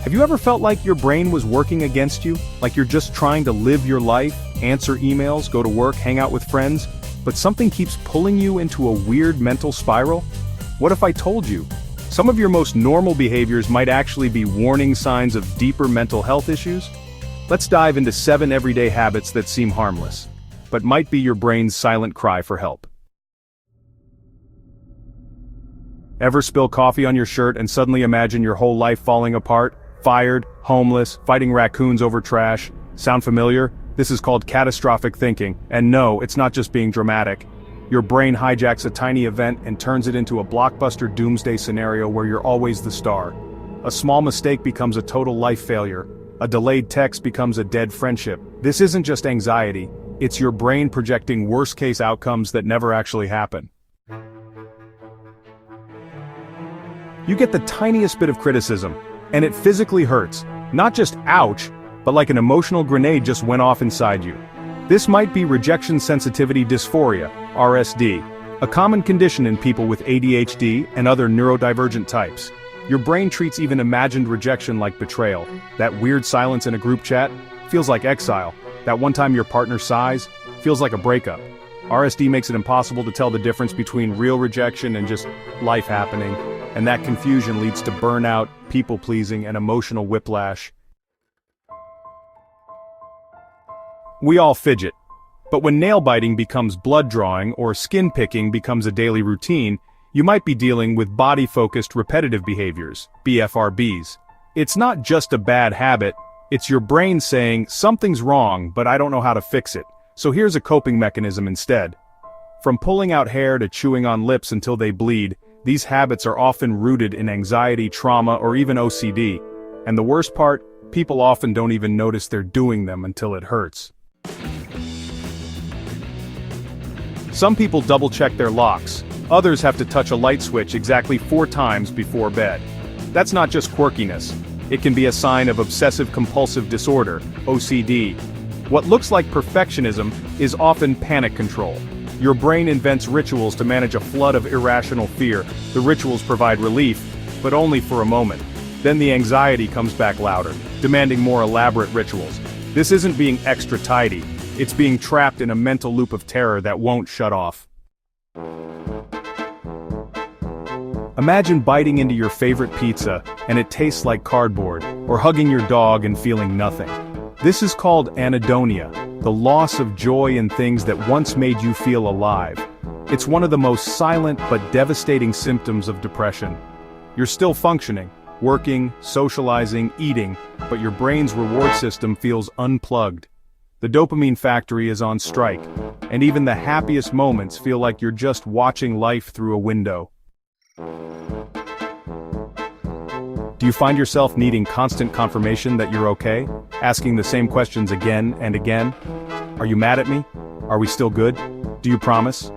Have you ever felt like your brain was working against you? Like you're just trying to live your life, answer emails, go to work, hang out with friends, but something keeps pulling you into a weird mental spiral? What if I told you? Some of your most normal behaviors might actually be warning signs of deeper mental health issues? Let's dive into 7 everyday habits that seem harmless, but might be your brain's silent cry for help. Ever spill coffee on your shirt and suddenly imagine your whole life falling apart? Fired, homeless, fighting raccoons over trash. Sound familiar? This is called catastrophic thinking, and no, it's not just being dramatic. Your brain hijacks a tiny event and turns it into a blockbuster doomsday scenario where you're always the star. A small mistake becomes a total life failure. A delayed text becomes a dead friendship. This isn't just anxiety, it's your brain projecting worst-case outcomes that never actually happen. You get the tiniest bit of criticism, and it physically hurts. Not just ouch, but like an emotional grenade just went off inside you. This might be rejection sensitivity dysphoria, RSD, a common condition in people with ADHD and other neurodivergent types. Your brain treats even imagined rejection like betrayal. That weird silence in a group chat feels like exile. That one time your partner sighs feels like a breakup. RSD makes it impossible to tell the difference between real rejection and just life happening, and that confusion leads to burnout, people-pleasing, and emotional whiplash. We all fidget, but when nail-biting becomes blood-drawing or skin-picking becomes a daily routine, you might be dealing with body-focused repetitive behaviors, BFRBs. It's not just a bad habit, it's your brain saying, something's wrong, but I don't know how to fix it, so here's a coping mechanism instead. From pulling out hair to chewing on lips until they bleed, these habits are often rooted in anxiety, trauma, or even OCD. And the worst part, people often don't even notice they're doing them until it hurts. Some people double-check their locks. Others have to touch a light switch exactly 4 times before bed. That's not just quirkiness. It can be a sign of obsessive-compulsive disorder, OCD. What looks like perfectionism is often panic control. Your brain invents rituals to manage a flood of irrational fear. The rituals provide relief, but only for a moment. Then the anxiety comes back louder, demanding more elaborate rituals. This isn't being extra tidy. It's being trapped in a mental loop of terror that won't shut off. Imagine biting into your favorite pizza, and it tastes like cardboard, or hugging your dog and feeling nothing. This is called anhedonia, the loss of joy in things that once made you feel alive. It's one of the most silent but devastating symptoms of depression. You're still functioning, working, socializing, eating, but your brain's reward system feels unplugged. The dopamine factory is on strike, and even the happiest moments feel like you're just watching life through a window. Do you find yourself needing constant confirmation that you're okay? Asking the same questions again and again? Are you mad at me? Are we still good? Do you promise?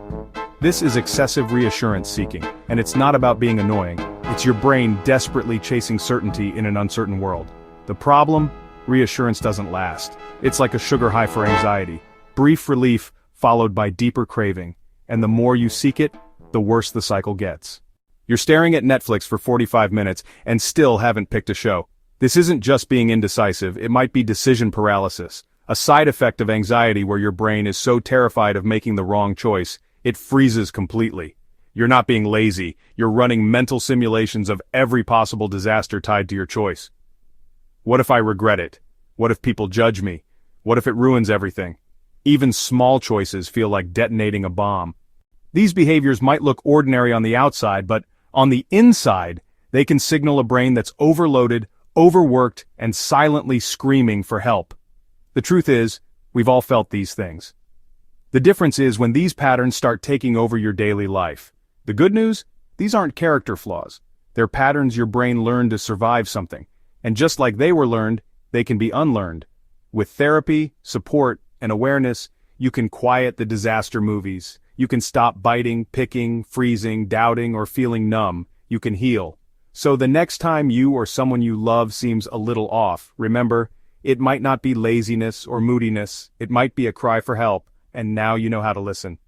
This is excessive reassurance seeking, and it's not about being annoying. It's your brain desperately chasing certainty in an uncertain world. The problem? Reassurance doesn't last. It's like a sugar high for anxiety. Brief relief followed by deeper craving, and the more you seek it, the worse the cycle gets. You're staring at Netflix for 45 minutes and still haven't picked a show. This isn't just being indecisive, it might be decision paralysis, a side effect of anxiety where your brain is so terrified of making the wrong choice, it freezes completely. You're not being lazy, you're running mental simulations of every possible disaster tied to your choice. What if I regret it? What if people judge me? What if it ruins everything? Even small choices feel like detonating a bomb. These behaviors might look ordinary on the outside, but on the inside, they can signal a brain that's overloaded, overworked, and silently screaming for help. The truth is, we've all felt these things. The difference is when these patterns start taking over your daily life. The good news? These aren't character flaws. They're patterns your brain learned to survive something. And just like they were learned, they can be unlearned. With therapy, support, and awareness, you can quiet the disaster movies. You can stop biting, picking, freezing, doubting, or feeling numb. You can heal. So the next time you or someone you love seems a little off, remember, it might not be laziness or moodiness, it might be a cry for help, and now you know how to listen.